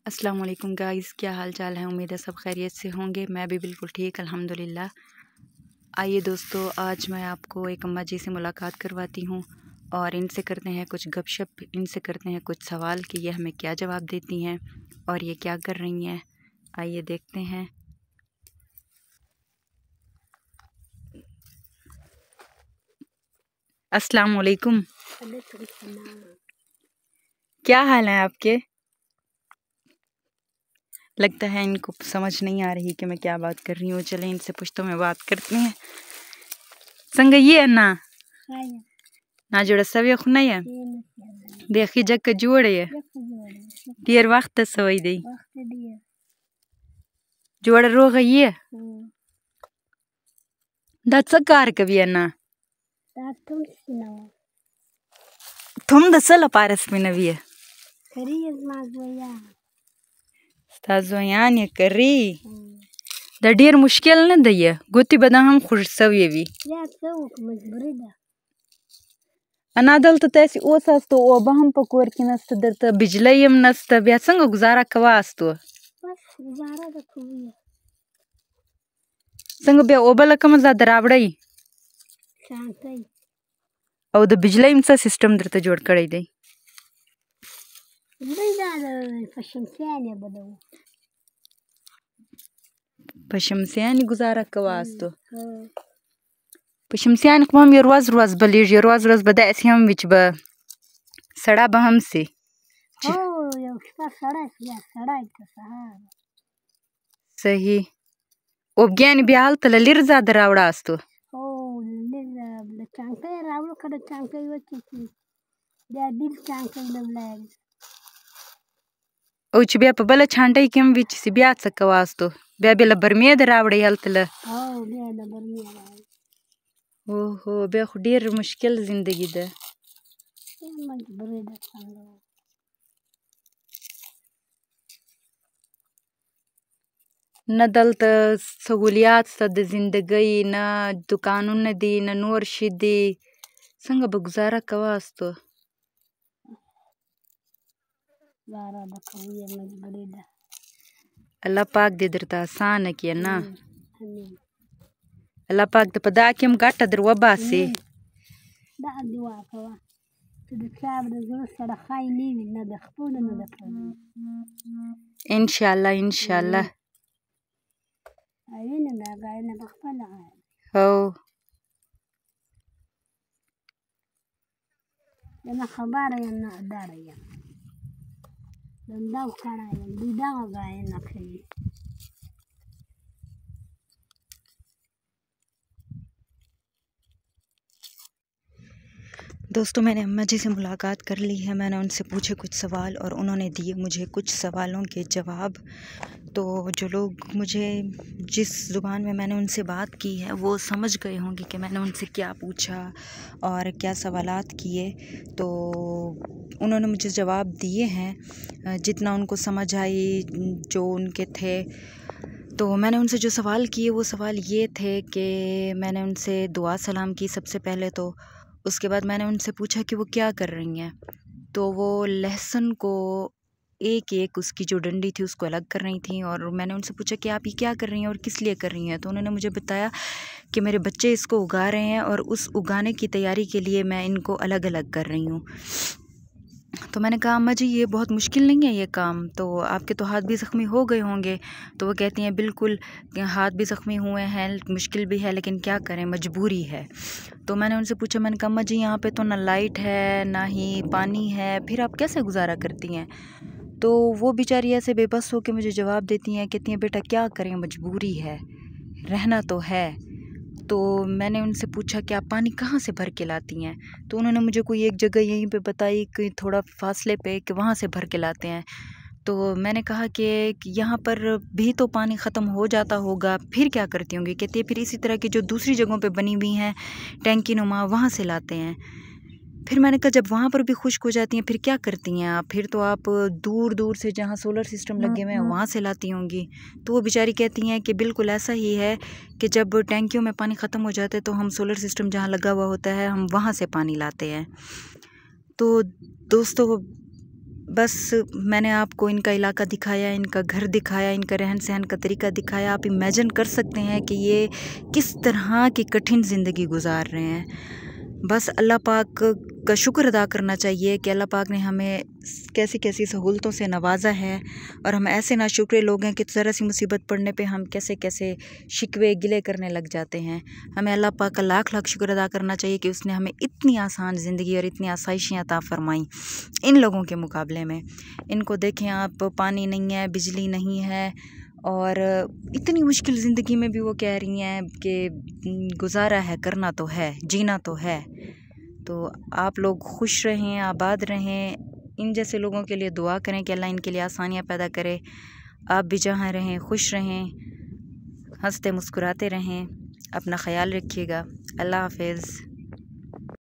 अस्सलाम वालेकुम गाइस, क्या हाल चाल है। उम्मीद है सब खैरियत से होंगे। मैं भी बिल्कुल ठीक अल्हम्दुलिल्लाह। आइए दोस्तों, आज मैं आपको एक अम्मा जी से मुलाकात करवाती हूँ और इनसे करते हैं कुछ गपशप, इनसे करते हैं कुछ सवाल कि ये हमें क्या जवाब देती हैं और ये क्या कर रही हैं। आइए देखते हैं। अस्सलाम वालेकुम। क्या हाल है आपके? लगता है इनको समझ नहीं आ रही कि मैं क्या बात कर रही हूँ। चलें इनसे पुश्तो में बात करते हैं। संग ये है ना जोड़ा सभी खुनाई है देखी जग के जोड़े है देर वक्त सवई दी जोड़ा रोग ये दत्स कार कभी है ना तुम दसल पारस में नवी है ताज़ोयान ये करी द ढेर मुश्किल न दई गोती बदा हम खुश सवी भी अनादल तो तैसी ओस असतो ओ बहम पकोर की नस्त दरत बिजली यम नस्त ब्या संग गुजारा कवा असतो संग ब्या ओबल कम जा दरावड़ई औ द बिजली यम सा सिस्टम दरत जोड़ कड़ई दई पशमसियानी गुजारा कवा असतो पशमसियान को हम ये रोज बलीज ये रोज बदा ऐसे हम विच ब सड़ा बहम से सही ओब्ज्ञान ब्याल तल लिरजा दरावड़ा असतो औच ब्या बला छांटई केम विच से ब्या सकवा असतो ब्या बेला बरमे दरावड़े हलतल ओहो ब्या ढेर मुश्किल जिंदगी द न दल त सहूलियात सद जिंदगी न दुकानों न दी न नूर शिदी संग बगुजारा कवा असतो अल्लाह पाक दे दरता आसान किया ना अल्लाह पाक द पदा केम गाटा दर वबा से इंशाल्लाह इंशाल्लाह हो दोस्तों, मैंने अम्मा जी से मुलाकात कर ली है। मैंने उनसे पूछे कुछ सवाल और उन्होंने दिए मुझे कुछ सवालों के जवाब। तो जो लोग मुझे जिस ज़ुबान में मैंने उनसे बात की है वो समझ गए होंगे कि मैंने उनसे क्या पूछा और क्या सवालात किए। तो उन्होंने मुझे जवाब दिए हैं जितना उनको समझ आई, जो उनके थे। तो मैंने उनसे जो सवाल किए वो सवाल ये थे कि मैंने उनसे दुआ सलाम की सबसे पहले। तो उसके बाद मैंने उनसे पूछा कि वो क्या कर रही हैं। तो वो लहसुन को एक एक उसकी जो डंडी थी उसको अलग कर रही थी। और मैंने उनसे पूछा कि आप ये क्या कर रही हैं और किस लिए कर रही हैं। तो उन्होंने मुझे बताया कि मेरे बच्चे इसको उगा रहे हैं और उस उगाने की तैयारी के लिए मैं इनको अलग अलग कर रही हूँ। तो मैंने कहा अम्मा जी ये बहुत मुश्किल नहीं है ये काम, तो आपके तो हाथ भी ज़ख्मी हो गए होंगे। तो वो कहती हैं बिल्कुल हाथ भी ज़ख्मी हुए हैं, मुश्किल भी है, लेकिन क्या करें मजबूरी है। तो मैंने उनसे पूछा, मैंने कहा अम्मा जी यहाँ पे तो ना लाइट है ना ही पानी है, फिर आप कैसे गुजारा करती हैं। तो वो बेचारी ऐसे बेबस हो के मुझे जवाब देती हैं, कहती हैं बेटा क्या करें मजबूरी है, रहना तो है। तो मैंने उनसे पूछा कि आप पानी कहाँ से भर के लाती हैं। तो उन्होंने मुझे कोई एक जगह यहीं पे बताई कि थोड़ा फासले पे कि वहाँ से भर के लाते हैं। तो मैंने कहा कि यहाँ पर भी तो पानी ख़त्म हो जाता होगा, फिर क्या करती होंगी। कहती है फिर इसी तरह की जो दूसरी जगहों पे बनी हुई हैं टैंकी नुमा, वहाँ से लाते हैं। फिर मैंने कहा जब वहाँ पर भी खुश्क हो जाती हैं फिर क्या करती हैं आप। फिर तो आप दूर दूर से जहाँ सोलर सिस्टम लगे हुए हैं वहाँ से लाती होंगी। तो वो बेचारी कहती हैं कि बिल्कुल ऐसा ही है कि जब टैंकियों में पानी ख़त्म हो जाता है तो हम सोलर सिस्टम जहाँ लगा हुआ होता है हम वहाँ से पानी लाते हैं। तो दोस्तों बस मैंने आपको इनका इलाका दिखाया, इनका घर दिखाया, इनका रहन सहन का तरीका दिखाया। आप इमेजिन कर सकते हैं कि ये किस तरह की कठिन ज़िंदगी गुजार रहे हैं। बस अल्लाह पाक का शुक्र अदा करना चाहिए कि अल्लाह पाक ने हमें कैसी कैसी सहूलतों से नवाजा है, और हम ऐसे नाशुक्रे लोग हैं कि ज़रा सी मुसीबत पड़ने पे हम कैसे कैसे शिकवे गिले करने लग जाते हैं। हमें अल्लाह पाक का लाख लाख शुक्र अदा करना चाहिए कि उसने हमें इतनी आसान ज़िंदगी और इतनी आसाइशें अता फरमाई इन लोगों के मुकाबले में। इनको देखें आप, पानी नहीं है, बिजली नहीं है, और इतनी मुश्किल ज़िंदगी में भी वो कह रही हैं कि गुजारा है, करना तो है, जीना तो है। तो आप लोग खुश रहें, आबाद रहें। इन जैसे लोगों के लिए दुआ करें कि अल्लाह इनके लिए आसानियाँ पैदा करे। आप भी जहाँ रहें खुश रहें, हंसते मुस्कुराते रहें। अपना ख्याल रखिएगा। अल्लाह हाफ़िज़।